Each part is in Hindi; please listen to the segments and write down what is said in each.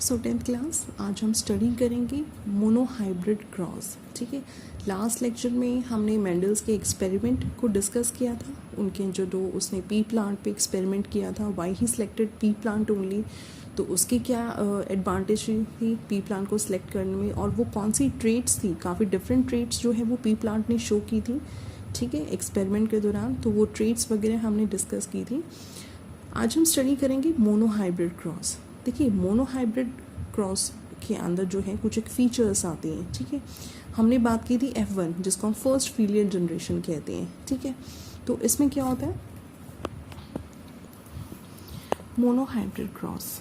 सो 10th क्लास आज हम स्टडी करेंगे मोनोहाइब्रिड क्रॉस। ठीक है, लास्ट लेक्चर में हमने मेंडल्स के एक्सपेरिमेंट को डिस्कस किया था। उनके जो उसने पी प्लांट पे एक्सपेरिमेंट किया था, why he selected P plant only, तो उसकी क्या एडवांटेज थी पी प्लांट को सिलेक्ट करने में, और वो कौन सी ट्रेट्स थी, काफ़ी डिफरेंट ट्रेट्स जो है वो पी प्लांट ने शो की थी। ठीक है, एक्सपेरिमेंट के दौरान तो वो ट्रेट्स वगैरह हमने डिस्कस की थी। आज हम स्टडी करेंगे मोनोहाइब्रिड क्रॉस। देखिए, मोनोहाइब्रिड क्रॉस के अंदर जो है कुछ एक फीचर्स आते हैं। ठीक है, हमने बात की थी F1 जिसको हम फर्स्ट फीलियर जनरेशन कहते हैं। ठीक है, तो इसमें क्या होता है मोनोहाइब्रिड क्रॉस।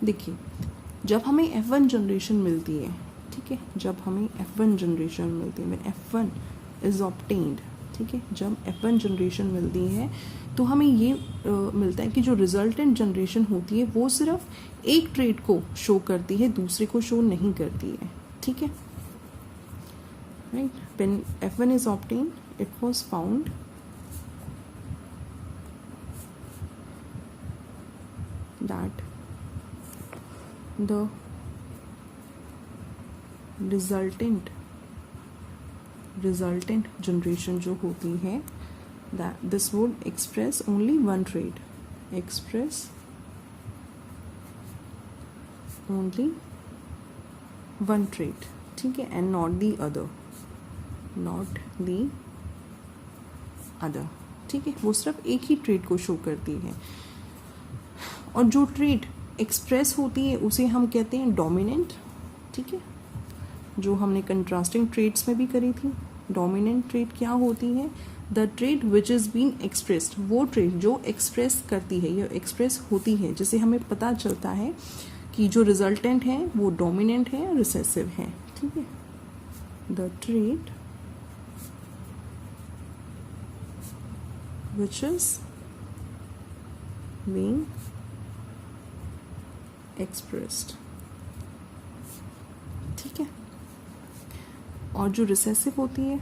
देखिए, जब हमें F1 जनरेशन मिलती है, ठीक है, जब हमें F1 जनरेशन मिलती है, when F1 इज ऑब्टेन्ड, ठीक है, जब F1 जनरेशन मिलती है तो हमें ये मिलता है कि जो रिजल्टेंट जनरेशन होती है वो सिर्फ एक ट्रेट को शो करती है, दूसरे को शो नहीं करती है। ठीक है, right, when F1 is obtained it was found that the resultant generation जो होती है that this would express only one trait, express only one trait, ठीक है, and not the other, ठीक है, वो सिर्फ एक ही ट्रेट को शो करती है, और जो ट्रेट एक्सप्रेस होती है उसे हम कहते हैं डोमिनेंट। ठीक है, जो हमने कंट्रास्टिंग ट्रेट्स में भी करी थी। डोमिनेंट ट्रेट क्या होती है? The trait which is been expressed, वो ट्रेट जो एक्सप्रेस करती है या एक्सप्रेस होती है, जिससे हमें पता चलता है कि जो रिजल्टेंट है वो डोमिनेंट है या रिसेसिव है। ठीक है, the trait which is being expressed. ठीक है, और जो रिसेसिव होती है,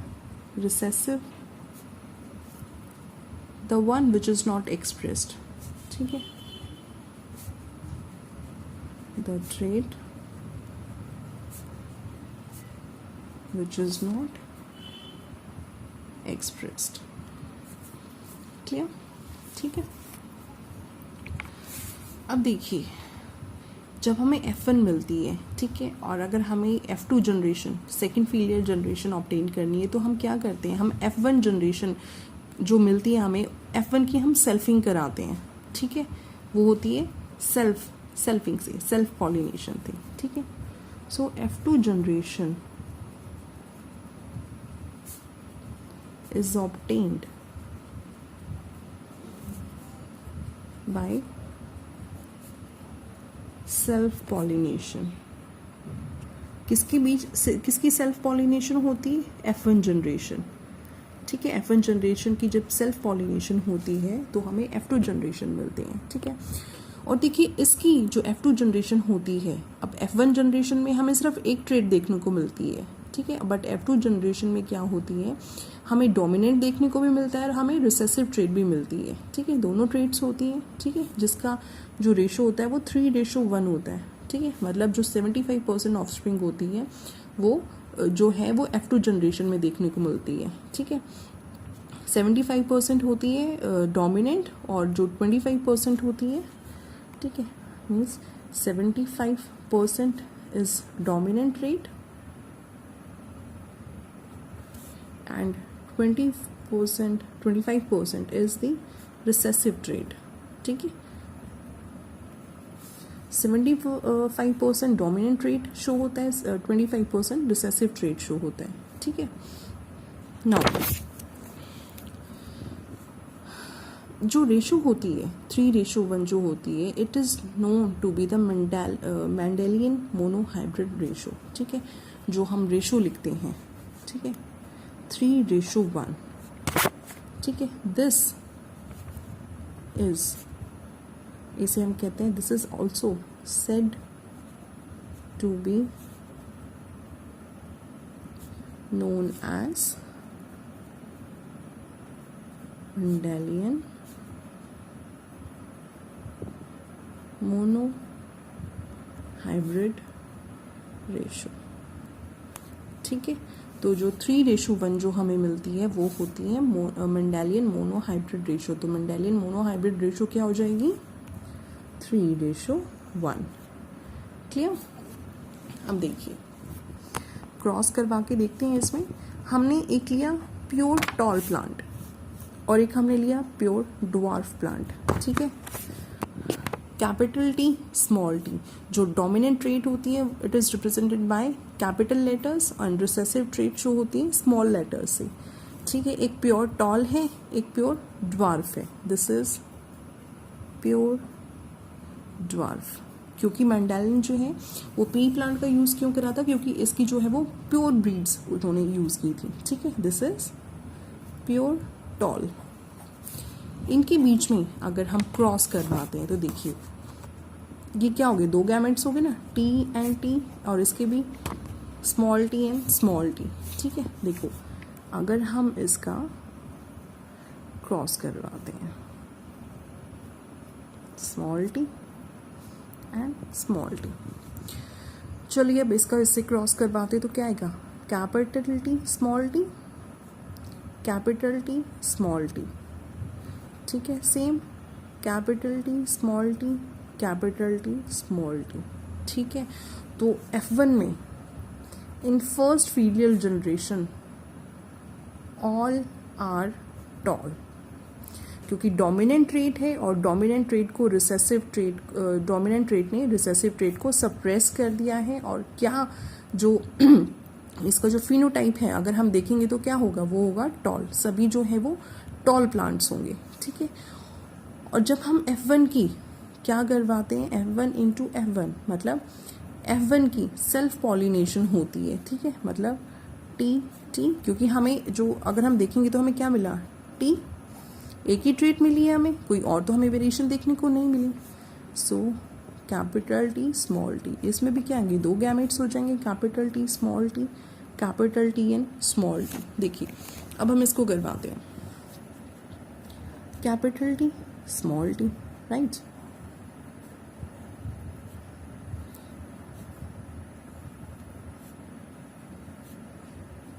recessive the one which is not expressed। ठीक है, the trait which is not expressed। Clear? ठीक है, अब देखिए, जब हमें F1 मिलती है, ठीक है, और अगर हमें F2 generation, second filial generation obtain करनी है, तो हम क्या करते हैं, हम F1 जनरेशन जो मिलती है हमें F1 की हम सेल्फिंग कराते हैं। ठीक है, वो होती है सेल्फिंग से, सेल्फ पॉलिनेशन थी। ठीक है, सो F2 generation is obtained by self pollination. किसकी सेल्फ पॉलिनेशन होती है? F1 generation. ठीक है, F1 जनरेशन की जब सेल्फ पॉलिनेशन होती है तो हमें F2 जनरेशन मिलते हैं। ठीक है, और देखिए, इसकी जो F2 जनरेशन होती है, अब F1 जनरेशन में हमें सिर्फ एक ट्रेट देखने को मिलती है। ठीक है, बट F2 जनरेशन में क्या होती है, हमें डोमिनेंट देखने को भी मिलता है और हमें रिसेसिव ट्रेट भी मिलती है। ठीक है, दोनों ट्रेट्स होती हैं। ठीक है, जिसका जो रेशो होता है वो 3:1 होता है। ठीक है, मतलब जो 75% ऑफस्प्रिंग होती है वो जो है वो F2 जनरेशन में देखने को मिलती है। ठीक है, 75% होती है डोमिनेंट, और जो 25% होती है, ठीक है, means 75% is dominant trait and 25% is the recessive trait. ठीक है, 75% डोमिनेंट ट्रेट शो होता है, 25% रिसेसिव ट्रेट शो होता है। ठीक है, नाउ जो रेशो होती है 3:1 जो होती है, it is known to be the Mendelian monohybrid ratio. ठीक है, जो हम रेशो लिखते हैं, ठीक है, 3:1। ठीक है, दिस इज, इसे हम कहते हैं, this is also said to be known as Mendelian monohybrid hybrid ratio. ठीक है, तो जो 3:1 जो हमें मिलती है वो होती है मेंडेलियन मोनो हाइब्रिड रेशो। तो मेंडेलियन मोनो हाइब्रिड रेशो क्या हो जाएगी? 3:1। क्लियर? अब देखिए, क्रॉस करवा के देखते हैं। इसमें हमने एक लिया प्योर टॉल प्लांट और एक हमने लिया प्योर ड्वार्फ प्लांट। ठीक है, कैपिटल टी स्मॉल टी, जो डोमिनेंट ट्रेट होती है it is represented by capital letters and recessive trait जो होती है स्मॉल लेटर्स से। ठीक है, एक प्योर टॉल है, एक प्योर ड्वार्फ है। This is pure dwarf. क्योंकि मेंडेलियन जो है वो पी प्लांट का यूज़ क्यों करा था? क्योंकि इसकी जो है वो प्योर ब्रीड्स उन्होंने यूज़ की थी। ठीक है, दिस इज प्योर टॉल। इनके बीच में अगर हम क्रॉस करवाते हैं तो देखिए ये क्या हो गए? 2 गैमेट्स हो गए ना, टी एंड टी, और इसके भी small T and small T. ठीक है, देखो अगर हम इसका क्रॉस करवाते हैं small T and small T, चलिए अब इसका इससे क्रॉस करवाते तो क्या आएगा? Capital T small T, capital T small T. ठीक है, same capital T small T, capital T small T. ठीक है, तो F1 में in first filial generation all are tall, क्योंकि डोमिनेंट ट्रेट है और डोमिनेंट ट्रेट को रिसेसिव ट्रेट, डोमिनेंट ट्रेट ने रिसेसिव ट्रेट को सप्रेस कर दिया है। और क्या जो इसका जो फिनोटाइप है अगर हम देखेंगे तो क्या होगा? वो होगा टॉल। सभी जो है वो टॉल प्लांट्स होंगे। ठीक है, और जब हम F1 की क्या करवाते हैं? F1 इंटू F1 मतलब F1 की सेल्फ पॉलिनेशन होती है। ठीक है, मतलब टी टी, क्योंकि हमें जो अगर हम देखेंगे तो हमें क्या मिला? टी, एक ही ट्रेट मिली है हमें, कोई और तो हमें वेरिएशन देखने को नहीं मिली। So capital T small T, इसमें भी क्या आएंगे? 2 गैमेट्स हो जाएंगे, capital T small T, capital T and small T. देखिए अब हम इसको करवाते हैं capital T small T, right?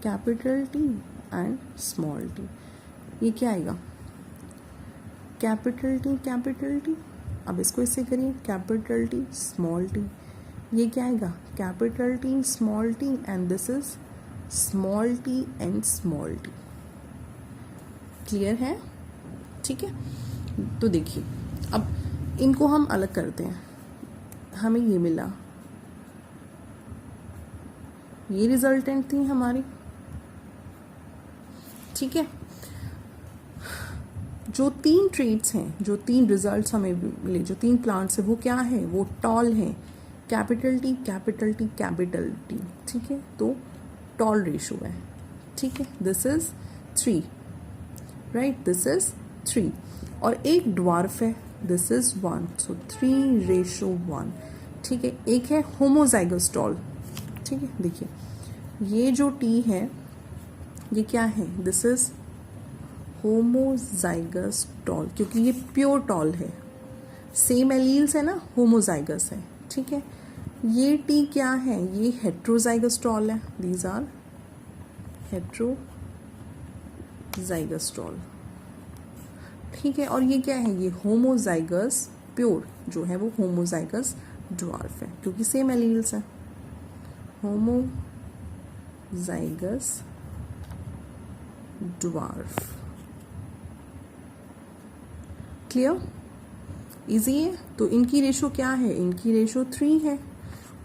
Capital T and small T, ये क्या आएगा? Capital T. अब इसको इससे करिए कैपिटल टी स्मॉल टी, ये क्या आएगा? Capital T small T and this is small T and small T. Clear है? ठीक है, तो देखिए अब इनको हम अलग करते हैं। हमें ये मिला, ये रिजल्टेंट थी हमारी। ठीक है, जो 3 ट्रेट्स हैं, जो 3 रिजल्ट्स हमें मिले, जो 3 प्लांट्स हैं वो क्या है? वो टॉल है। Capital T capital T capital T. ठीक है, तो टॉल रेशो है। ठीक है, this is 3, right? This is 3 और एक ड्वार्फ है, दिस इज 1, सो 3:1। ठीक है, एक है होमोजाइगस टॉल। ठीक है, देखिए ये जो टी है ये क्या है? दिस इज होमोजाइगस टॉल, क्योंकि ये प्योर टॉल है, सेम एलील्स है ना, होमोजाइगस है। ठीक है, ये टी क्या है? ये हेट्रोजाइगस टॉल है, दीज आर हेट्रोजाइगस टॉल। ठीक है, और ये क्या है? ये होमोजाइगस प्योर जो है वो होमोजाइगस ड्वार्फ है, क्योंकि सेम एलील्स है। Homozygous dwarf. क्लियर? इजी है। तो इनकी रेशो क्या है? इनकी रेशो 3 है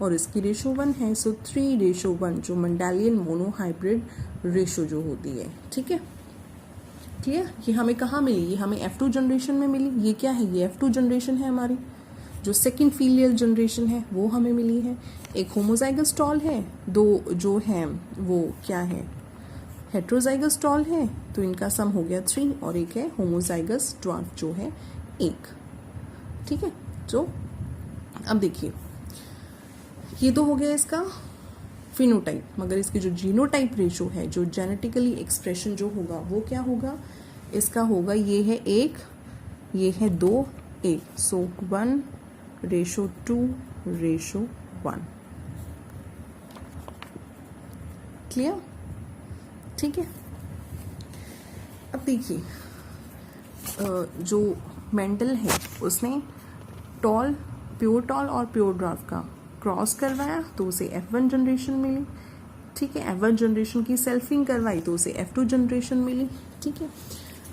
और इसकी रेशो 1 है। सो 3:1 जो मेंडेलियन मोनो हाइब्रिड रेशो जो होती है। ठीक है, क्लियर? ये हमें कहाँ मिली? ये हमें F2 जनरेशन में मिली। ये क्या है? ये F2 जनरेशन है हमारी। जो सेकेंड फीलियल जनरेशन है वो हमें मिली है। एक होमोजाइगस टॉल है, 2 जो हैं वो क्या है? हेट्रोजाइगस टॉल है, तो इनका सम हो गया 3, और एक है होमोजाइगस ड्वार्फ जो है 1। ठीक है, तो अब देखिए ये तो हो गया इसका फिनोटाइप, मगर इसकी जो जीनोटाइप रेशो है, जो जेनेटिकली एक्सप्रेशन जो होगा वो क्या होगा? इसका होगा ये है 1, ये है 2, 1, सो 1:2:1। 1। क्लियर? ठीक है। अब देखिए जो मेंडल है उसने टॉल, प्योर टॉल और प्योर ड्वार्फ का क्रॉस करवाया तो उसे F1 जनरेशन मिली। ठीक है, F1 जनरेशन की सेल्फिंग करवाई तो उसे F2 जनरेशन मिली। ठीक है,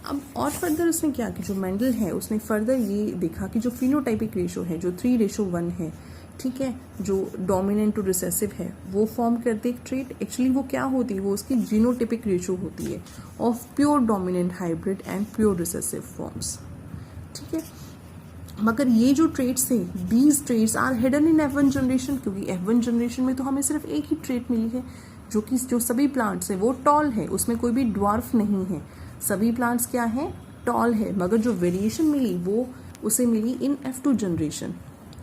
अब और फर्दर उसने क्या किया, जो मेंडल है उसने फर्दर ये देखा कि जो फिनोटाइपिक रेशो है जो 3:1 है, ठीक है, जो डोमिनेंट टू रिसेसिव है वो फॉर्म करते एक ट्रेट। एक्चुअली वो क्या होती है, वो उसकी जीनोटिपिक रेशो होती है of pure dominant hybrid and pure recessive forms. ठीक है, मगर ये जो ट्रेट्स थे, these traits are hidden in F1 generation, क्योंकि F1 जनरेशन में तो हमें सिर्फ एक ही ट्रेट मिली है जो सभी प्लांट्स है वो टॉल है, उसमें कोई भी ड्वार्फ नहीं है, सभी प्लांट्स क्या है, टॉल है, मगर जो वेरिएशन मिली वो उसे मिली इन F2 जनरेशन।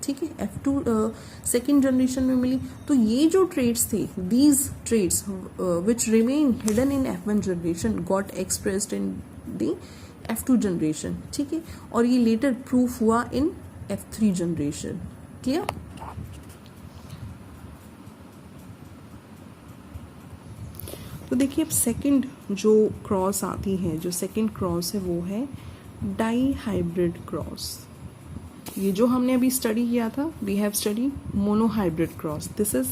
ठीक है, F2 सेकेंड जनरेशन में मिली। तो ये जो ट्रेट्स थे, these traits which remain hidden in F1 generation got expressed in the F2 generation. ठीक है, और ये लेटर प्रूफ हुआ इन F3 जनरेशन। क्लियर? तो देखिए अब सेकंड जो क्रॉस आती है, जो सेकंड क्रॉस है वो है डाई हाइब्रिड क्रॉस। ये जो हमने अभी स्टडी किया था, we have study mono hybrid cross, this is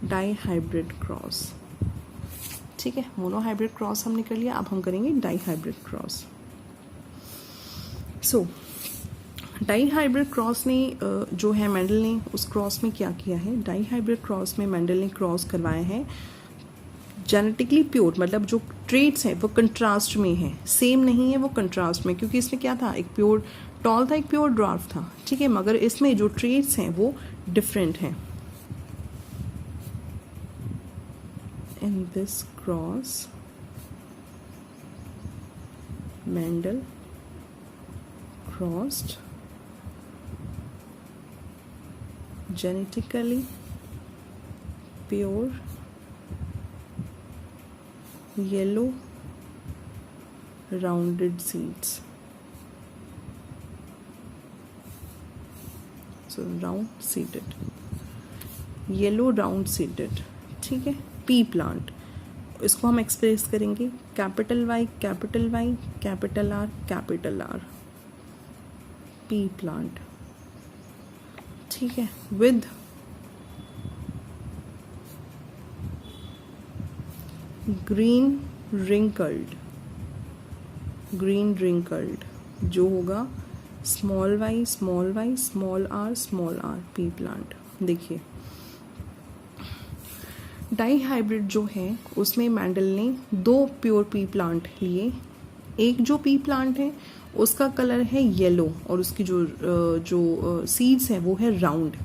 di hybrid cross. ठीक है, मोनो हाइब्रिड क्रॉस हमने कर लिया, अब हम करेंगे डाई हाइब्रिड क्रॉस। सो डाई हाइब्रिड क्रॉस ने जो है मेंडल ने उस क्रॉस में क्या किया है, डाई हाइब्रिड क्रॉस में मेंडल ने क्रॉस करवाया है जेनेटिकली प्योर, मतलब जो ट्रेट्स हैं वो कंट्रास्ट में है, सेम नहीं है, वो कंट्रास्ट में, क्योंकि इसमें क्या था, एक प्योर टॉल था, एक प्योर ड्वार्फ था। ठीक है, मगर इसमें जो ट्रेट्स हैं वो डिफरेंट हैं। In this cross Mendel crossed genetically pure yellow rounded seeds, so round seeded, yellow round seeded। ठीक है, पी प्लांट, इसको हम एक्सप्रेस करेंगे capital Y capital Y capital R capital R, P plant. ठीक है, विद ग्रीन रिंकल्ड जो होगा small y small r P plant. देखिए डाई हाइब्रिड जो है उसमें मेंडल ने 2 प्योर पी प्लांट लिए। एक जो पी प्लांट है उसका कलर है येलो और उसकी जो सीड्स हैं वो है round,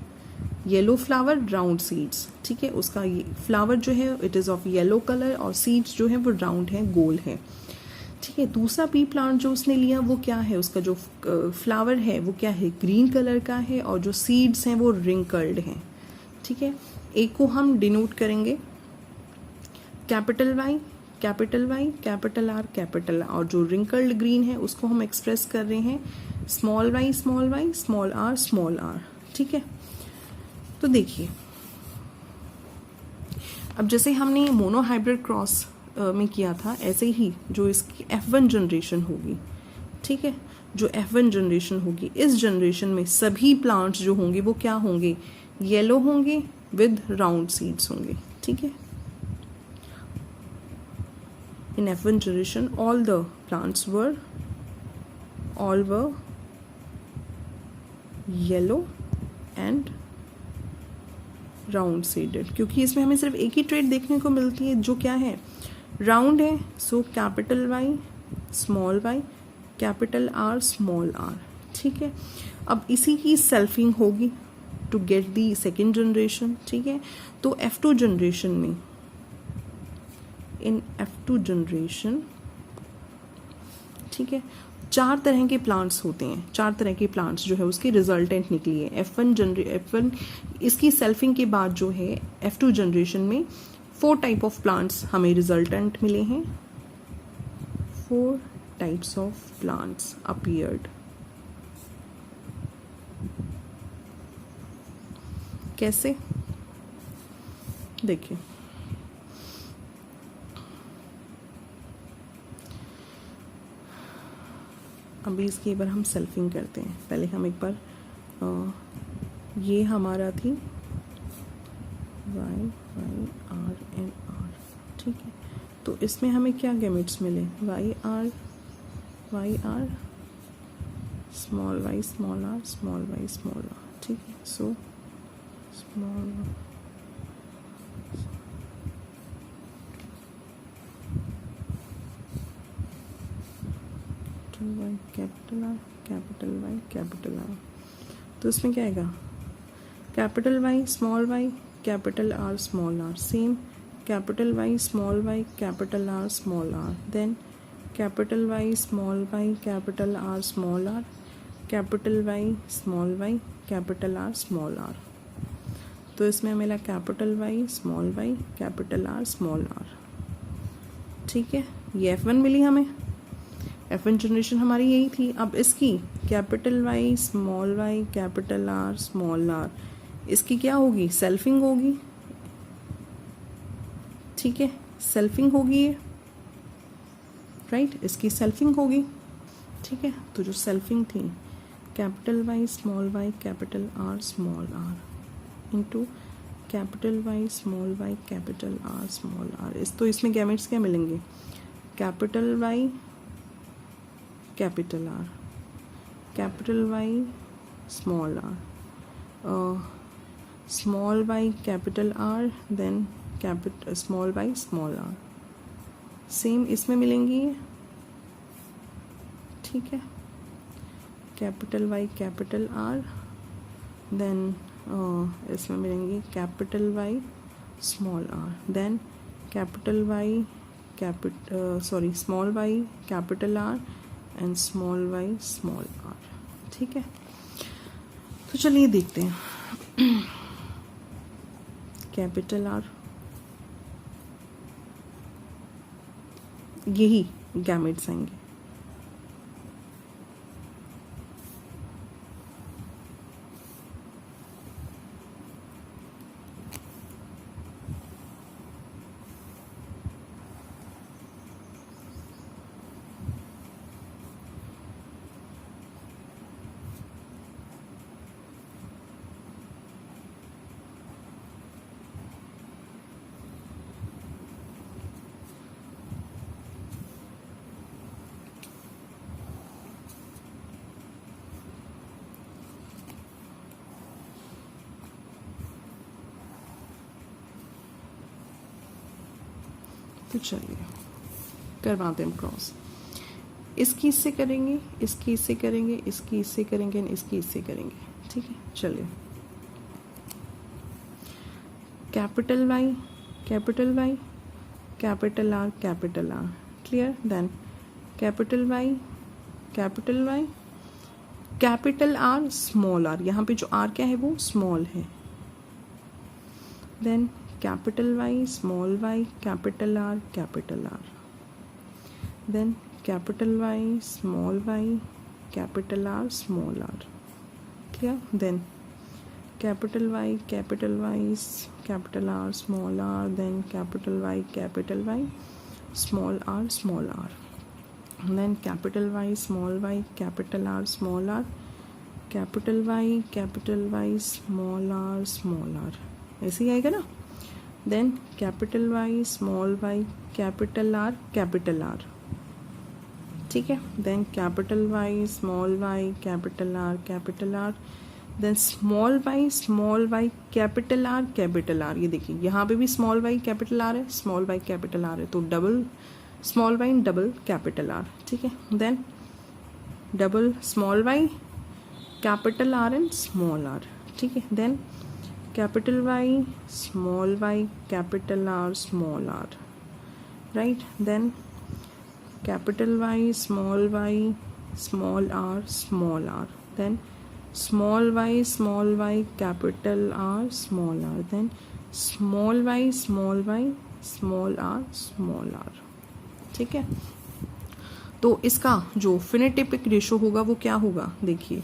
yellow flower round seeds. ठीक है, उसका फ्लावर जो है it is of yellow colour और सीड्स जो है वो राउंड है, गोल है। ठीक है, दूसरा पी प्लांट जो उसने लिया वो क्या है, उसका जो फ्लावर है वो क्या है, ग्रीन कलर का है और जो सीड्स हैं वो रिंकल्ड हैं। ठीक है, एक को हम डिनोट करेंगे capital Y capital R capital, और जो रिंकल्ड ग्रीन है उसको हम एक्सप्रेस कर रहे हैं स्मॉल y स्मॉल r। ठीक है, तो देखिए अब जैसे हमने मोनो हाइब्रिड क्रॉस में किया था, ऐसे ही जो इसकी F1 जनरेशन होगी, ठीक है, जो F1 जनरेशन होगी, इस जनरेशन में सभी प्लांट्स जो होंगे वो क्या होंगे, येलो होंगे विद राउंड सीड्स होंगे। ठीक है, in F1 generation all the plants were yellow and round seeded, क्योंकि इसमें हमें सिर्फ एक ही ट्रेट देखने को मिलती है जो क्या है, राउंड है। So capital Y small y capital R small r। ठीक है, अब इसी की सेल्फिंग होगी to get the second generation. ठीक है, तो F2 जनरेशन में, इन F2 जनरेशन, ठीक है, 4 तरह के प्लांट्स होते हैं, 4 तरह के प्लांट्स जो है उसके रिजल्टेंट निकली है। F1 इसकी सेल्फिंग के बाद जो है F2 जनरेशन में 4 टाइप ऑफ प्लांट्स हमें रिजल्टेंट मिले हैं। 4 टाइप्स ऑफ प्लांट्स अपीयर्ड। कैसे, देखिए अभी इसकी एक बार हम सेल्फिंग करते हैं। पहले हम एक बार ये हमारा थी Y Y R and R, ठीक है। तो इसमें हमें क्या गैमेट्स मिले, Y R small Y small R small Y small R, ठीक है। So small 2y capital R capital Y capital R. तो इसमें क्या आएगा, capital Y small Y capital R small R, same capital Y small Y capital R small R, then capital Y small Y capital R small R, capital Y small Y capital R small R. तो इसमें मिला capital Y small Y capital R small R, ठीक है। ये F1 मिली हमें, F1 जनरेशन हमारी यही थी। अब इसकी capital Y small Y capital R small R, इसकी क्या होगी, सेल्फिंग होगी, ठीक है। सेल्फिंग होगी ये, राइट, इसकी सेल्फिंग होगी, ठीक है। तो जो सेल्फिंग थी capital Y small Y capital R small R into capital Y small Y capital R small R, तो इसमें गैमेट्स क्या मिलेंगे, capital Y capital R capital Y small R small Y capital R then capital small Y small R, same इसमें मिलेंगी, ठीक है। Capital Y capital R then इसमें मिलेंगी capital Y small R then capital Y small Y capital R and small Y small R, ठीक है। तो चलिए देखते हैं कैपिटल आर, यही गैमेट्स आएंगे, तो चलिए करवाते हैं क्रॉस। इसकी इससे करेंगे, इसकी इससे करेंगे, इसकी इससे करेंगे, इसकी इससे करेंगे, ठीक है। चलिए capital Y capital R capital R, clear. Then capital Y capital R small R, यहाँ पे जो आर क्या है वो स्मॉल है, then capital Y small Y capital R then capital Y small Y capital R small R, clear. Then capital Y capital R small R then capital Y small R then capital Y small Y capital R small R capital Y small R, ऐसे ही आएगा ना। Then capital Y small Y capital R, ठीक है। Then capital Y small Y capital R then small Y capital R, ये देखिए यहाँ पे भी स्मॉल वाई कैपिटल आर है, तो double small Y double capital R, ठीक है। Then double small Y capital R and small R, ठीक है। Then capital Y small Y capital R small R, right. Then capital Y small R then small Y capital R small R then small Y small R, ठीक है। तो इसका जो फिनोटाइपिक रेशो होगा वो क्या होगा, देखिए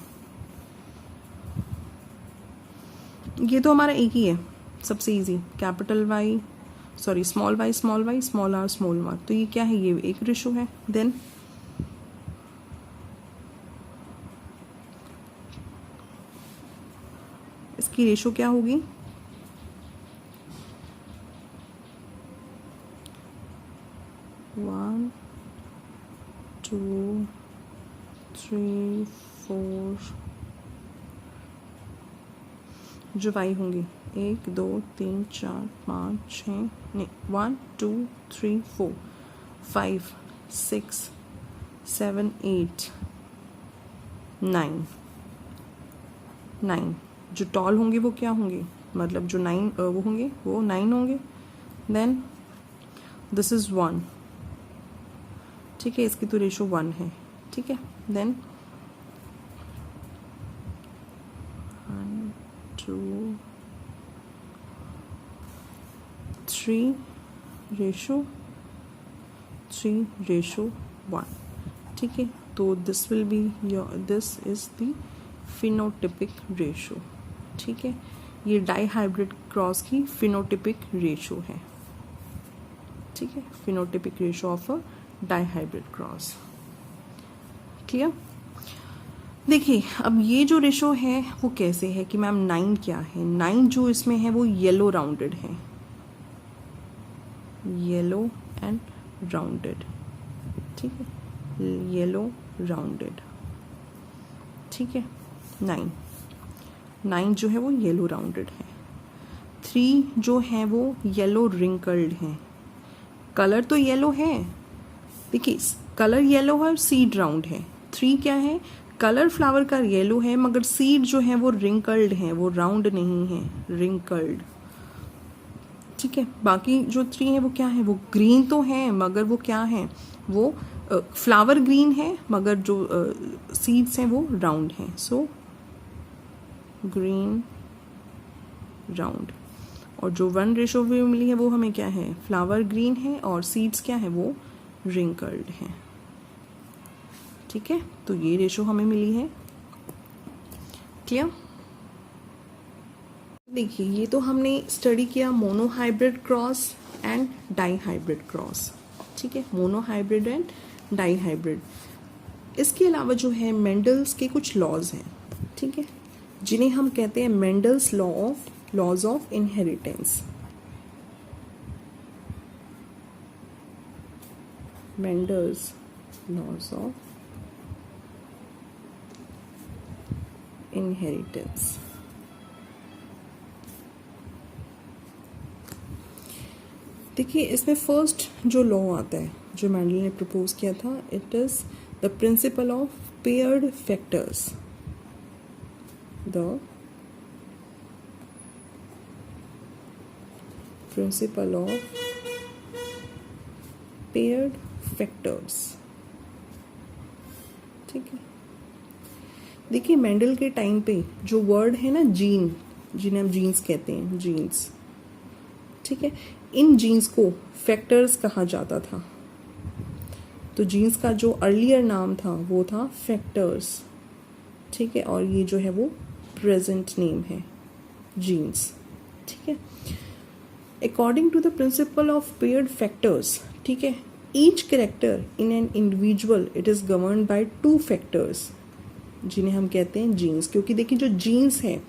ये तो हमारा एक ही है, सबसे easy, capital Y sorry small Y small R small R, तो ये क्या है, ये एक रेशो है। देन इसकी रेशो क्या होगी, 1 2 3 4 जो वाई होंगी 1 2 3 4 5 6 नहीं 1 2 3 4 5 6 7 8 9 9 जो टॉल होंगे वो क्या होंगे, मतलब जो 9 वो होंगे वो 9 होंगे। देन दिस इज 1, ठीक है, इसकी तो रेशो 1 है, ठीक है। देन 1 2 3 रेशो 1, ठीक है। तो this will be your, this is the phenotypic ratio, ठीक है। ये डाई हाइब्रिड क्रॉस की फिनोटिपिक रेशो है, ठीक है, phenotypic ratio of a di hybrid cross. Clear. देखिए अब ये जो रेशो है वो कैसे है कि मैम 9 क्या है, 9 जो इसमें है वो येलो राउंडेड है, येलो एंड राउंडेड, ठीक है, येलो राउंडेड, ठीक है। 9 जो है वो येलो राउंडेड है। 3 जो है वो येलो रिंकल्ड है, कलर तो येलो है, देखिए कलर येलो है और सीड राउंड है। 3 क्या है, कलर फ्लावर का येलो है मगर सीड जो है वो रिंकल्ड है, वो राउंड नहीं है, रिंकल्ड, ठीक है। बाकी जो 3 है वो क्या है, वो ग्रीन तो है मगर वो क्या है, वो फ्लावर ग्रीन है मगर जो सीड्स हैं वो राउंड हैं, सो ग्रीन राउंड। और जो 1 रेशो भी मिली है वो हमें क्या है, फ्लावर ग्रीन है और सीड्स क्या है, वो रिंकल्ड है, ठीक है। तो ये रेशो हमें मिली है। क्लियर। देखिए ये तो हमने स्टडी किया mono hybrid cross and di hybrid cross, ठीक है, mono hybrid and di hybrid. इसके अलावा जो है मेंडल्स के कुछ लॉज हैं, ठीक है, जिन्हें हम कहते हैं Mendel's laws of inheritance. Mendel's laws of inheritance. देखिए इसमें फर्स्ट जो लॉ आता है जो मेंडल ने प्रपोज किया था, it is the principle of paired factors, the principle of paired factors, ठीक है। देखिए मेंडल के टाइम पे जो वर्ड है ना जीन, जिन्हें हम जीन्स कहते हैं, जीन्स, ठीक है, इन जीन्स को फैक्टर्स कहा जाता था। तो जीन्स का जो अर्लियर नाम था वो था फैक्टर्स, ठीक है, और ये जो है वो प्रेजेंट नेम है जीन्स, ठीक है। According to the principle of paired factors, ठीक है, each character in an individual it is governed by 2 factors, जिन्हें हम कहते हैं जीन्स। क्योंकि देखिए जो जीन्स है,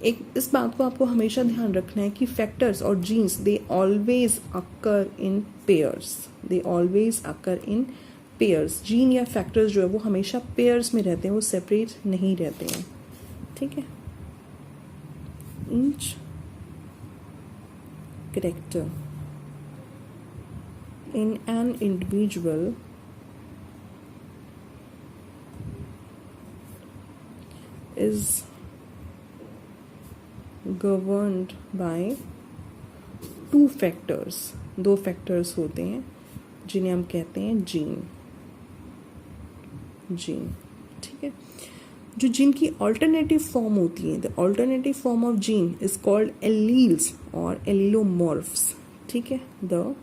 एक इस बात को आपको हमेशा ध्यान रखना है कि फैक्टर्स और genes they always occur in pairs, they always occur in pairs. Gene या फैक्टर्स जो है वो हमेशा पेयर्स में रहते हैं, वो सेपरेट नहीं रहते हैं, ठीक है। Each character in an individual is governed by 2 factors, 2 factors होते हैं जिन्हें हम कहते हैं जीन, ठीक है। जो जीन की ऑल्टरनेटिव फॉर्म होती है, the alternative form of gene is called alleles और एलिलोमॉर्फ्स, ठीक है। The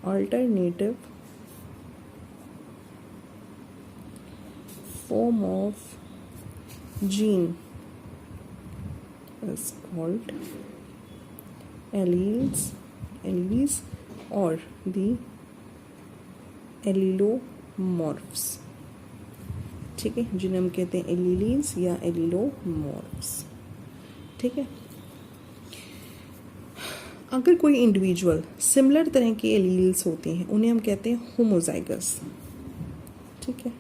alternative form of gene is called alleles or the एलिलोमॉर्फ्स, ठीक है, जिन्हें हम कहते हैं एलीलीज या एलिलोमॉर्फ्स, ठीक है। अगर कोई इंडिविजुअल सिमिलर तरह के एलील्स होते हैं उन्हें हम कहते हैं होमोजाइगस, ठीक है,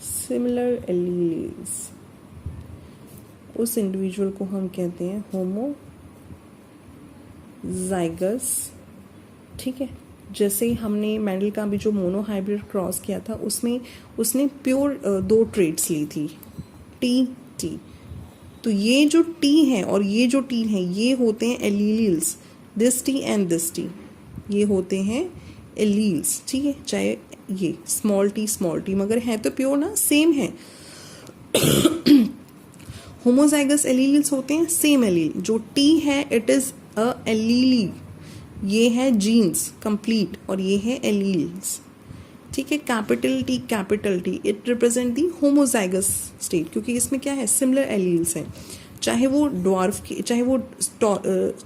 सिमिलर एलील्स, उस इंडिविजुअल को हम कहते हैं होमोजाइगस, ठीक है। जैसे हमने मेंडल का भी जो मोनोहाइब्रिड क्रॉस किया था उसमें उसने प्योर 2 ट्रेड्स ली थी, टी। तो ये जो टी है और ये जो टी है ये होते हैं alleles, this T and this T, ये होते हैं एलील्स, ठीक है, चाहे ये स्मॉल टी, मगर है तो प्योर ना, सेम है। होमोजाइगस एलील्स होते हैं सेम एलील, जो टी है इट इज अ एलीली, ये है जीन्स कंप्लीट और ये है एलील्स, ठीक है। Capital T it represent the homozygous state, क्योंकि इसमें क्या है, सिमिलर एलील्स हैं, चाहे वो ड्वार्फ के, चाहे वो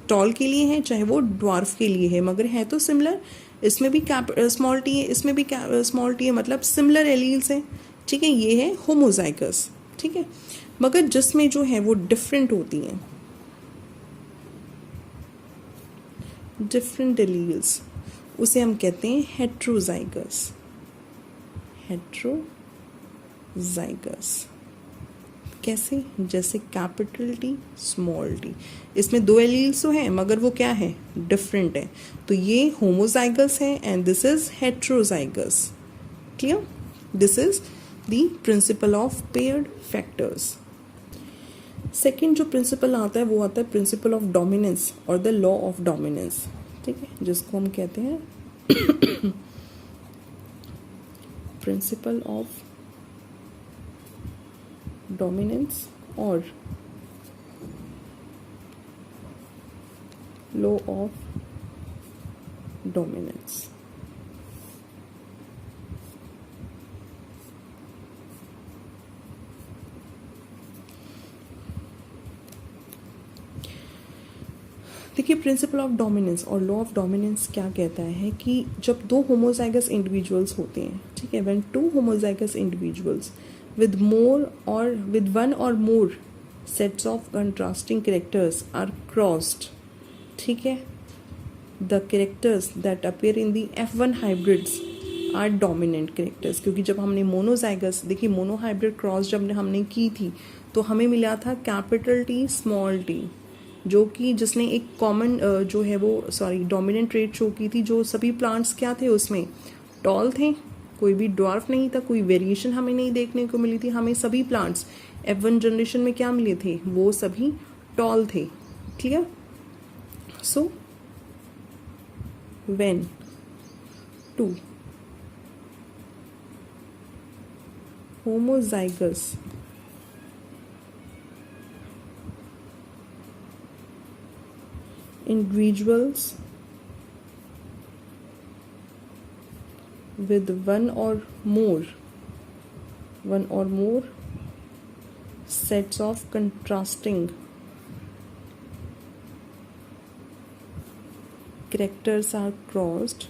टॉल के लिए है, चाहे वो ड्वार्फ के लिए है, मगर है तो सिमिलर। इसमें भी स्मॉल टी है, इसमें भी स्मॉल टी है, मतलब सिमिलर एलील्स हैं, ठीक है, ये है होमोजाइगस, ठीक है। मगर जिसमें जो है वो डिफरेंट होती हैं, डिफरेंट एलील्स, उसे हम कहते हैं हेट्रोजाइगस, कैसे, जैसे कैपिटल टी स्मॉल टी, इसमें 2 एलील्स तो हैं मगर वो क्या है, डिफरेंट है, तो ये होमोजाइगस है and this is heterozygous, clear. This is the principle of paired factors. Second जो प्रिंसिपल आता है वो आता है प्रिंसिपल ऑफ डोमिनेंस और द लॉ ऑफ डोमिनेंस, ठीक है, जिसको हम कहते हैं प्रिंसिपल ऑफ डोमिनेंस और लॉ ऑफ डोमिनेंस। देखिए, प्रिंसिपल ऑफ डोमिनेंस और लॉ ऑफ डोमिनेंस क्या कहता है कि जब 2 होमोजाइगस इंडिविजुअल्स होते हैं, ठीक है, when 2 homozygous individuals with one or more sets of contrasting characters are crossed, ठीक है, the characters that appear in the F1 hybrids are dominant characters, क्योंकि जब हमने मोनोजाइगस, देखिए मोनोहाइब्रिड क्रॉस जब हमने की थी तो हमें मिला था कैपिटल टी स्मॉल टी, जो कि जिसने एक कॉमन जो है वो डोमिनेंट ट्रेट शो की थी, जो सभी प्लांट्स क्या थे उसमें टॉल थे, कोई भी ड्वार्फ नहीं था, कोई वेरिएशन हमें नहीं देखने को मिली थी, हमें सभी प्लांट्स F1 जनरेशन में क्या मिले थे, वो सभी टॉल थे, clear. So when 2 homozygous individuals with one or more sets of contrasting characters are crossed,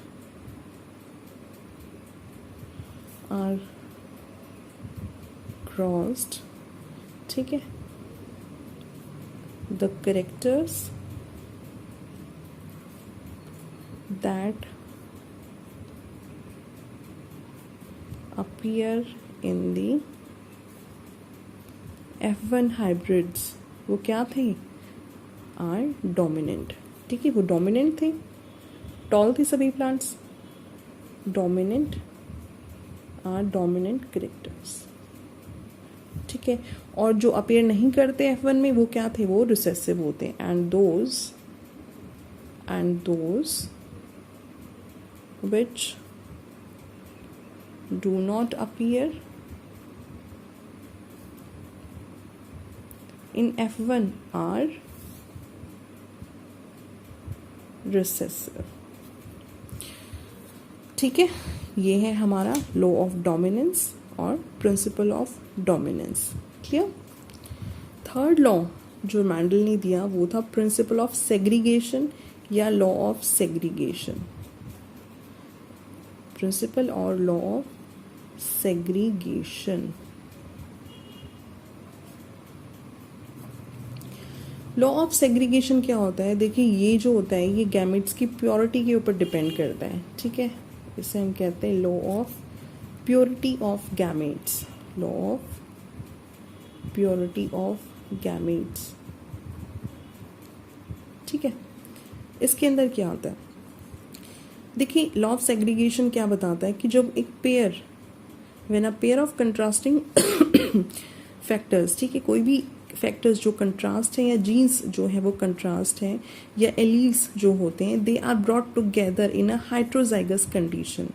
ठीक है, the characters that appear in the F1 hybrids, वो क्या थे, are dominant, ठीक है, वो डोमिनेंट थे, टॉल थे सभी प्लांट्स, डोमिनेंट कैरेक्टर्स, ठीक है। और जो अपीयर नहीं करते F1 में वो क्या थे, वो रिसेसिव होते हैं, and those which do not appear in F1 are recessive, ठीक है। ये है हमारा लॉ ऑफ डोमिनेंस और principle of dominance, clear. Third law जो मैंडल ने दिया वो था प्रिंसिपल ऑफ सेग्रीगेशन या लॉ ऑफ सेग्रीगेशन, प्रिंसिपल और law of segregation. Law of segregation क्या होता है? देखिए ये जो होता है ये गैमेट्स की प्योरिटी के ऊपर डिपेंड करता है, ठीक है। इसे हम कहते हैं law of purity of gametes, law of purity of gametes, ठीक है। इसके अंदर क्या होता है? देखिए लॉ ऑफ सेग्रीगेशन क्या बताता है कि जब एक pair, when a pair of contrasting factors, ठीक है, कोई भी फैक्टर्स जो कंट्रास्ट हैं या जीन्स जो है वो कंट्रास्ट हैं या एलील्स जो होते हैं, they are brought together in a heterozygous condition,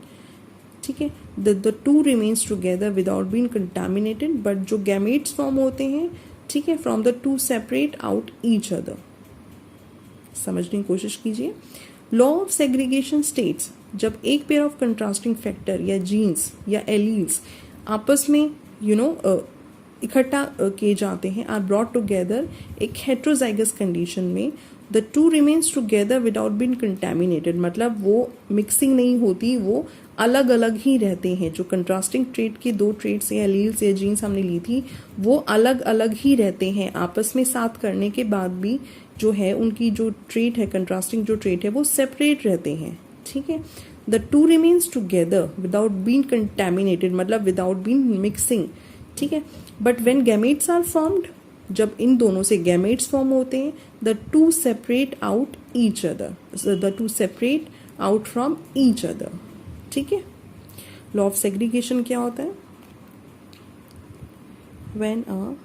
ठीक है, the two remains together without being contaminated, but जो गैमेट्स फॉर्म होते हैं, ठीक है, from the two separate out each other. समझने की कोशिश कीजिए। लॉ ऑफ सेग्रीगेशन स्टेट्स जब एक पेयर ऑफ कंट्रास्टिंग फैक्टर या जीन्स या एलील्स आपस में इकट्ठा किए जाते हैं, आर ब्रॉट टुगेदर एक हेटेरोजाइगस कंडीशन में, the two remains together without being contaminated, मतलब वो मिक्सिंग नहीं होती, वो अलग अलग ही रहते हैं। जो कंट्रास्टिंग ट्रेट के दो ट्रेट्स या एलील्स या जीन्स हमने ली थी वो अलग अलग ही रहते हैं, आपस में साथ करने के बाद भी जो है उनकी जो ट्रेट है, कंट्रास्टिंग जो ट्रेट है वो सेपरेट रहते हैं, ठीक है। The two remains together without being contaminated, मतलब विदाउट बीइंग मिक्सिंग, ठीक है। But when gametes are formed, जब इन दोनों से गैमेट्स फॉर्म होते हैं, the two separate out each other, the two separate out from each other, ठीक है। लॉ ऑफ सेग्रीगेशन क्या होता है? When a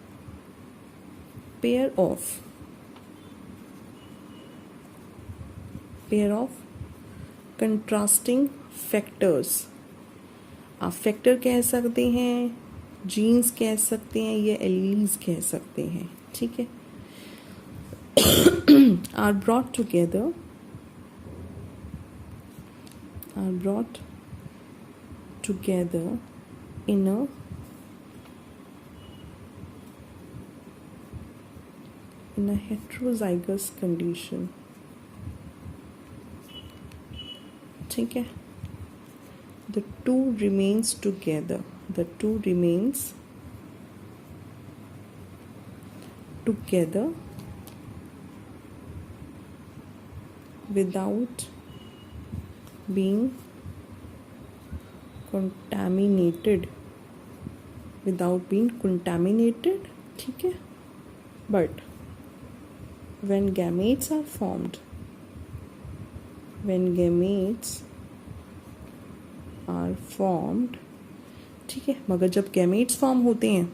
pair of contrasting factors, आप फैक्टर कह सकते हैं, जीन्स कह सकते हैं या एलील्स कह सकते हैं, ठीक है, are brought together in a heterozygous condition, ठीक है। The two remains together without being contaminated, ठीक है। But when gametes are formed, ठीक है, मगर जब गैमेट्स फॉर्म होते हैं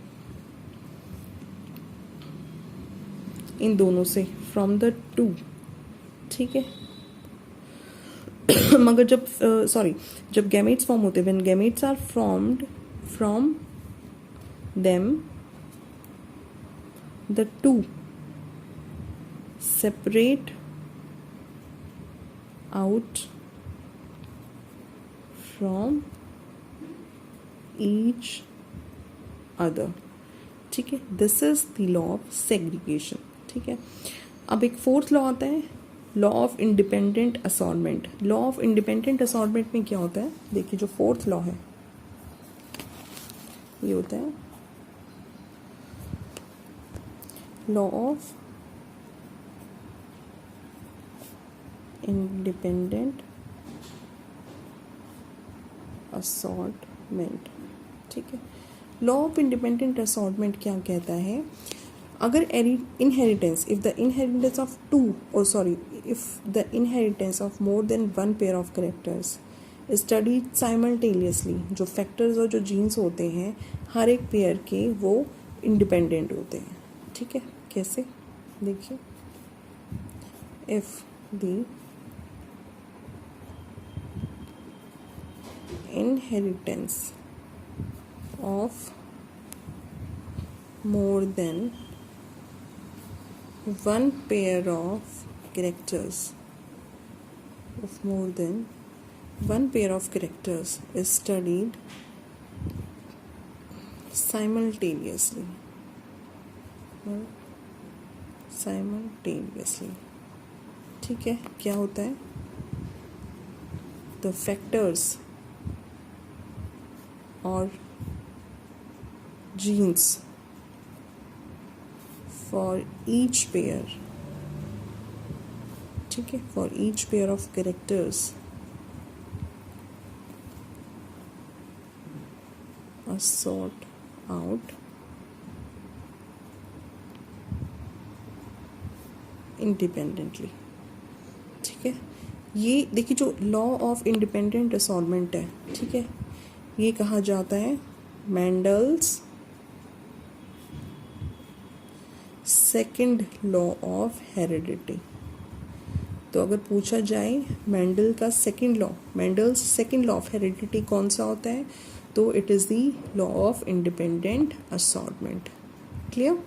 इन दोनों से फ्रॉम द टू, ठीक है, मगर जब गैमेट्स फॉर्म होते हैं, when gametes are formed from them, the two separate out from each other, ठीक है। This is the law of segregation, ठीक है। अब एक फोर्थ लॉ आता है, law of independent assortment. Law of independent assortment में क्या होता है? देखिए जो फोर्थ लॉ है ये होता है लॉ ऑफ इंडिपेंडेंट असॉर्टमेंट, ठीक है। लॉ ऑफ इंडिपेंडेंट असॉर्टमेंट क्या कहता है? अगर inheritance if the inheritance of more than one pair of characters studied simultaneously, जो फैक्टर्स और जो जीन्स होते हैं हर एक पेयर के वो इंडिपेंडेंट होते हैं, ठीक है। कैसे? देखिए, if the inheritance of more than one pair of characters is studied simultaneously, simultaneously. ठीक है, क्या होता है? द फैक्टर्स और genes for each pair, ठीक है, for each pair of characters are sought out independently। ठीक है, ये देखिए जो लॉ ऑफ इंडिपेंडेंट असॉर्टमेंट है, ठीक है, ये कहा जाता है Mendel's second law of heredity. तो अगर पूछा जाए Mendel's second law of heredity कौन सा होता है, तो it is the law of independent assortment. Clear?